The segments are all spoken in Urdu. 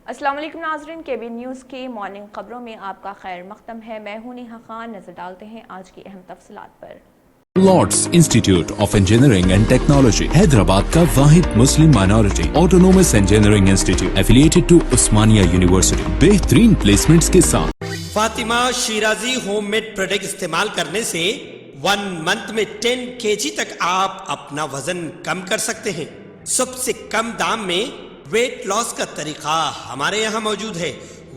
السلام علیکم ناظرین، KB نیوز کی مارننگ خبروں میں آپ کا خیر مقدم ہے۔ میں ہوں نیہا خان۔ نظر ڈالتے ہیں آج کی اہم تفصیلات پر۔ Lords institute of engineering and technology Hyderabad کا واحد مسلم minority autonomous engineering institute affiliated to Osmania university بہترین پلیسمنٹس کے ساتھ۔ Fatima Shirazi home made product استعمال کرنے سے 1 منتھ میں 10 kg تک آپ اپنا وزن کم کر سکتے ہیں۔ سب سے کم دام میں ویٹ لاس کا طریقہ ہمارے یہاں موجود ہے،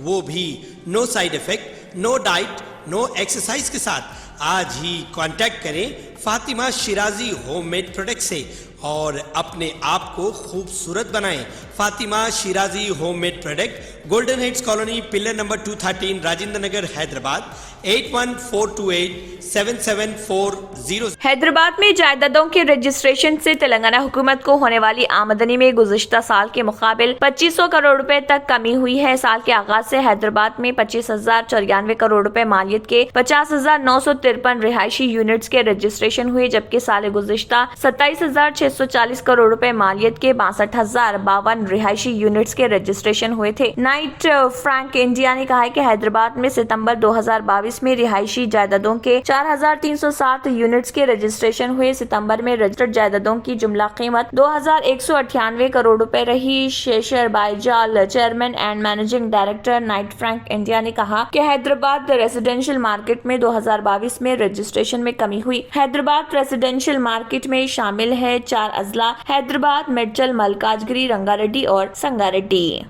وہ بھی no side effect, no diet, no exercise کے ساتھ۔ آج ہی کانٹیکٹ کریں Fatima Shirazi home made product سے اور اپنے آپ کو خوبصورت بنائیں۔ Fatima Shirazi home made product, golden heights colony, pillar number 213، Rajendra Nagar, Hyderabad 8142877440۔ Hyderabad میں جائیدادوں کے رجسٹریشن سے تلنگانہ حکومت کو ہونے والی آمدنی میں گزشتہ سال کے مقابل 2500 کروڑ روپے تک کمی ہوئی ہے۔ سال کے آغاز سے حیدرآباد میں 25,094 کروڑ روپے مالیت کے 50,953 رہائشی یونٹس کے رجسٹریشن ہوئے، جبکہ سال گزشتہ 27,640 کروڑ روپے مالیت کے 62,052 رہائشی یونٹس کے رجسٹریشن ہوئے تھے۔ نائٹ فرینک انڈیا نے کہا ہے کہ حیدرآباد میں ستمبر 2022 میں رہائشی جائیدادوں کے 4,307 یونٹس کے رجسٹریشن ہوئے۔ ستمبر میں رجسٹرڈ جائیدادوں کی جملہ قیمت 2,198 کروڑ روپے رہی۔ Shishir Baijal, chairman and managing director, Knight Frank India نے کہا کہ حیدرآباد ریزیڈینشیل مارکیٹ میں 2022 میں رجسٹریشن میں کمی ہوئی۔ حیدرآباد ریزیڈینشیل مارکیٹ میں شامل ہے 4 اضلاع: حیدرآباد، میڈچل، ملکاجگری، رنگا ریڈی اور سنگا ریڈی۔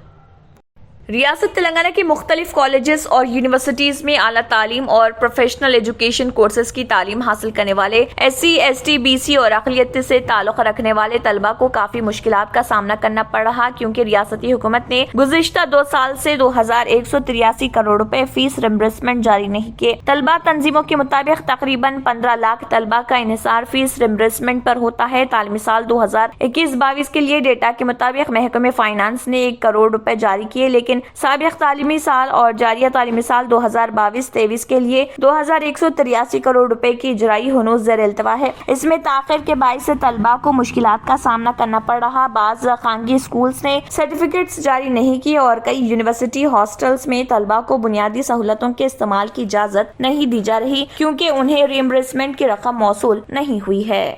ریاست تلنگانہ کے مختلف کالجز اور یونیورسٹیز میں اعلیٰ تعلیم اور پروفیشنل ایجوکیشن کورسز کی تعلیم حاصل کرنے والے SC، ST، BC اور اقلیت سے تعلق رکھنے والے طلباء کو کافی مشکلات کا سامنا کرنا پڑ رہا، کیونکہ ریاستی حکومت نے گزشتہ 2 سال سے 2,183 کروڑ روپے فیس ریمبرسمنٹ جاری نہیں کیے۔ طلباء تنظیموں کے مطابق تقریباً 15 لاکھ طلباء کا انحصار فیس ریمبرسمنٹ پر ہوتا ہے۔ تعلیمی سال 2021-22 کے لیے ڈیٹا کے مطابق محکمہ فائنانس نے 1 کروڑ روپے جاری کیے، لیکن سابق تعلیمی سال اور جاریہ تعلیمی سال 2022-23 کے لیے 2,183 کروڑ روپے کی اجرائی ہنوز زیر التوا ہے۔ اس میں تاخیر کے باعث طلباء کو مشکلات کا سامنا کرنا پڑ رہا۔ بعض خانگی اسکولز نے سرٹیفکیٹس جاری نہیں کی اور کئی یونیورسٹی ہاسٹلز میں طلباء کو بنیادی سہولتوں کے استعمال کی اجازت نہیں دی جا رہی، کیونکہ انہیں ریمبرسمنٹ کی رقم موصول نہیں ہوئی ہے۔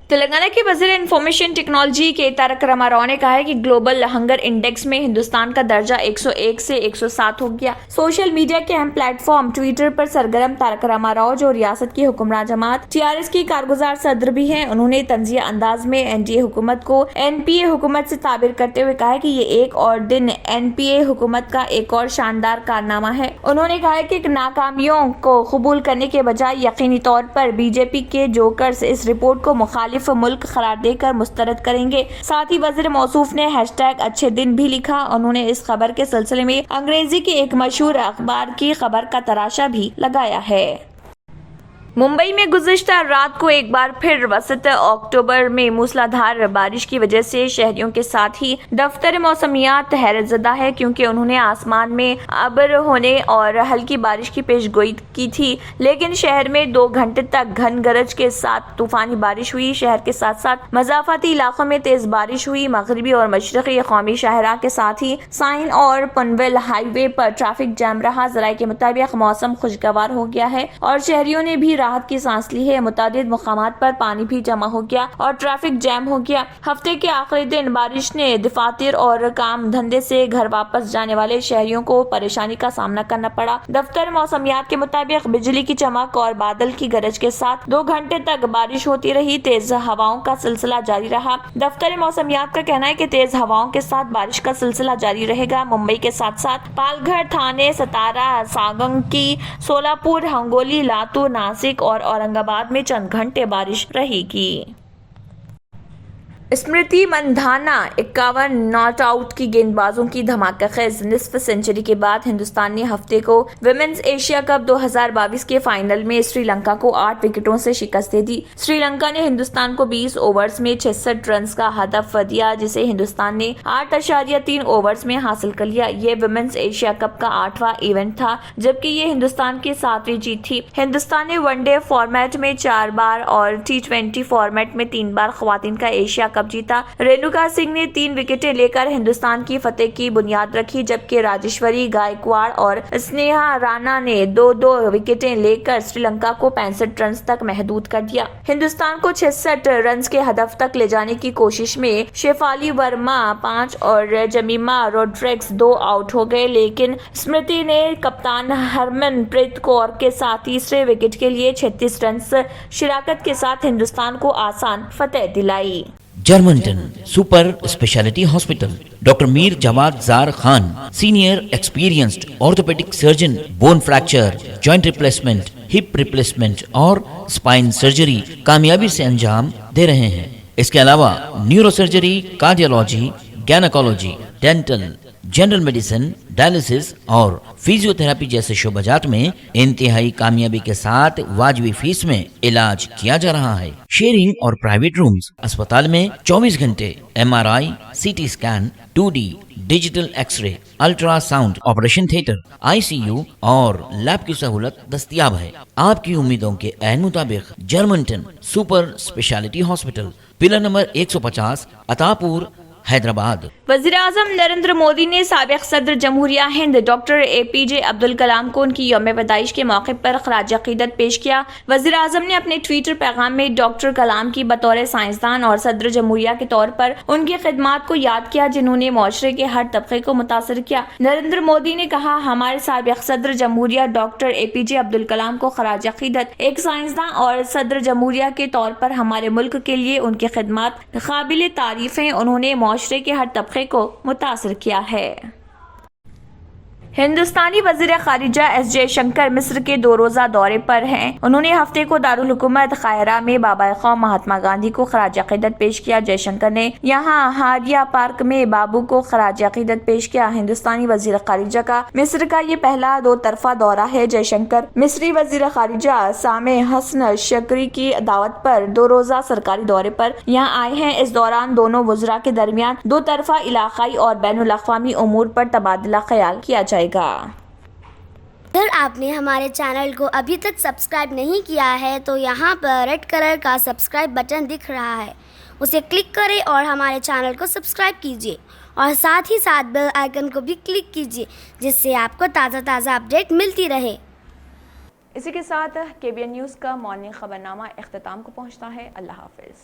تلنگانہ کے وزیر انفارمیشن ٹیکنالوجی کے تارک راما راؤ نے کہا ہے کہ گلوبل ہنگر انڈیکس میں ہندوستان کا درجہ 101 سے 107 ہو گیا۔ سوشل میڈیا کے اہم پلیٹ فارم ٹویٹر پر سرگرم تارک راما راؤ، جو ریاست کی حکمراں جماعت TRS کی کارگزار صدر بھی ہیں، انہوں نے طنزیہ انداز میں NDA حکومت کو NPA حکومت سے تعبیر کرتے ہوئے کہا ہے کہ یہ ایک اور دن NPA حکومت کا ایک اور شاندار کارنامہ ہے۔ انہوں نے کہا کہ ناکامیوں کو قبول کرنے کے بجائے یقینی طور پر BJP کے جوکرز اس رپورٹ کو مخالف ملک قرار دے کر مسترد کریں گے۔ ساتھ ہی وزیر موصوف نے #اچھے دن بھی لکھا۔ انہوں نے اس خبر کے سلسلے میں انگریزی کے ایک مشہور اخبار کی خبر کا تراشا بھی لگایا ہے۔ ممبئی میں گزشتہ رات کو ایک بار پھر وسط اکتوبر میں موسلادھار بارش کی وجہ سے شہریوں کے ساتھ ہی دفتر موسمیات حیرت زدہ ہے، کیونکہ انہوں نے آسمان میں ابر ہونے اور ہلکی بارش کی پیش گوئی کی تھی، لیکن شہر میں 2 گھنٹے تک گھن گرج کے ساتھ طوفانی بارش ہوئی۔ شہر کے ساتھ ساتھ مضافاتی علاقوں میں تیز بارش ہوئی۔ مغربی اور مشرقی قومی شاہراہ کے ساتھ ہی سائن اور پنویل ہائی وے پر ٹریفک جام رہا۔ ذرائع کے مطابق موسم خوشگوار ہو گیا ہے اور شہریوں نے بھی راحت کی سانس لی ہے۔ متعدد مقامات پر پانی بھی جمع ہو گیا اور ٹریفک جام ہو گیا۔ ہفتے کے آخری دن بارش نے دفاتر اور کام دھندے سے گھر واپس جانے والے شہریوں کو پریشانی کا سامنا کرنا پڑا۔ دفتر موسمیات کے مطابق بجلی کی چمک اور بادل کی گرج کے ساتھ 2 گھنٹے تک بارش ہوتی رہی۔ تیز ہواؤں کا سلسلہ جاری رہا۔ دفتر موسمیات کا کہنا ہے کہ تیز ہواؤں کے ساتھ بارش کا سلسلہ جاری رہے گا۔ ممبئی کے ساتھ ساتھ پال گھر، تھانے، ستارا، ساگنکی، سولاپور، ہنگولی، لاتور، ناسک اور اورنگ آباد میں چند گھنٹے بارش رہے گی۔ اسمرتی مندھانا 51 ناٹ آؤٹ کی گیند بازوں کی دھماکہ خیز نصف سنچری کے بعد ہندوستان نے ہفتے کو ویمنز ایشیا کپ 2022 کے فائنل میں سری لنکا کو 8 وکٹوں سے شکست دے دی۔ سری لنکا نے ہندوستان کو 20 اوورز میں 66 رنز کا ہدف دیا، جسے ہندوستان نے 8.3 اوورز میں حاصل کر لیا۔ یہ ویمنز ایشیا کپ کا 8واں ایونٹ تھا، جبکہ یہ ہندوستان کی 7ویں جیت تھی۔ ہندوستان نے ون ڈے فارمیٹ میں 4 بار اور T20 فارمیٹ میں 3 بار خواتین کا ایشیا کپ کپ جیتا۔ رینوکا سنگھ نے 3 وکٹیں لے کر ہندوستان کی فتح کی بنیاد رکھی، جبکہ راجیشوری گائیکواڑ اور اسنیہا رانا نے 2 وکٹیں لے کر سری لنکا کو 65 رنز تک محدود کر دیا۔ ہندوستان کو 66 رنز کے ہدف تک لے جانے کی کوشش میں شیفالی ورما 5 اور جمیما روڈریگز 2 آؤٹ ہو گئے، لیکن اسمرتی نے کپتان ہرمن پریت کور کے ساتھ تیسرے وکٹ کے لیے 36 رنز شراکت کے ساتھ ہندوستان کو آسان فتح دلائی۔ Germanton super speciality hospital, doctor Mir Jawad Zar Khan, senior experienced orthopaedic surgeon, bone fracture, joint replacement, hip replacement اور اسپائن سرجری کامیابی سے انجام دے رہے ہیں۔ اس کے علاوہ neuro surgery, cardiology, gynaecology, dental, general medicine, dialysis اور فزیو تھراپی جیسے شعبجات میں انتہائی کامیابی کے ساتھ واجبی فیس میں علاج کیا جا رہا ہے۔ شیئرنگ اور پرائیویٹ رومز، اسپتال میں 24 گھنٹے MRI، CT scan, 2D digital X ray, ultra sound, operation theatre, ICU اور لیب کی سہولت دستیاب ہے۔ آپ کی امیدوں کے عین مطابق Germanton super speciality hospital, pillar number 150، Attapur, Hyderabad. وزیر اعظم نریندر مودی نے سابق صدر جمہوریہ ہند ڈاکٹر APJ عبدالکلام کو ان کی یوم پیدائش کے موقع پر خراج عقیدت پیش کیا۔ وزیر اعظم نے اپنے ٹویٹر پیغام میں ڈاکٹر کلام کی بطور سائنسدان اور صدر جمہوریہ کے طور پر ان کی خدمات کو یاد کیا، جنہوں نے معاشرے کے ہر طبقے کو متاثر کیا۔ نریندر مودی نے کہا، ہمارے سابق صدر جمہوریہ ڈاکٹر APJ عبدالکلام کو خراج عقیدت، ایک سائنسدان اور صدر جمہوریہ کے طور پر ہمارے ملک کے لیے ان کی خدمات قابل تعریف ہیں۔ انہوں نے معاشرے کے ہر طبقے کو متاثر کیا ہے۔ ہندوستانی وزیر خارجہ ایس جے شنکر مصر کے 2 روزہ دورے پر ہیں۔ انہوں نے ہفتے کو دارالحکومت قاہرہ میں بابا قوم مہاتما گاندھی کو خراج عقیدت پیش کیا۔ جے شنکر نے یہاں ہاریہ پارک میں بابو کو خراج عقیدت پیش کیا۔ ہندوستانی وزیر خارجہ کا مصر کا یہ پہلا 2 طرفہ دورہ ہے۔ جے شنکر مصری وزیر خارجہ سامح حسن شکری کی دعوت پر 2 روزہ سرکاری دورے پر یہاں آئے ہیں۔ اس دوران دونوں وزراء کے درمیان 2 طرفہ علاقائی اور بین الاقوامی امور پر تبادلہ خیال کیا جائے گا۔ اگر آپ نے ہمارے چینل کو ابھی تک سبسکرائب نہیں کیا ہے تو یہاں پر ریڈ کلر کا سبسکرائب بٹن دکھ رہا ہے، اسے کلک کریں اور ہمارے چینل کو سبسکرائب کیجیے اور ساتھ ہی ساتھ بیل آئیکن کو بھی کلک کیجیے، جس سے آپ کو تازہ اپڈیٹ ملتی رہے۔ اسی کے ساتھ KBN نیوز کا مارننگ خبرنامہ اختتام کو پہنچتا ہے۔ اللہ حافظ۔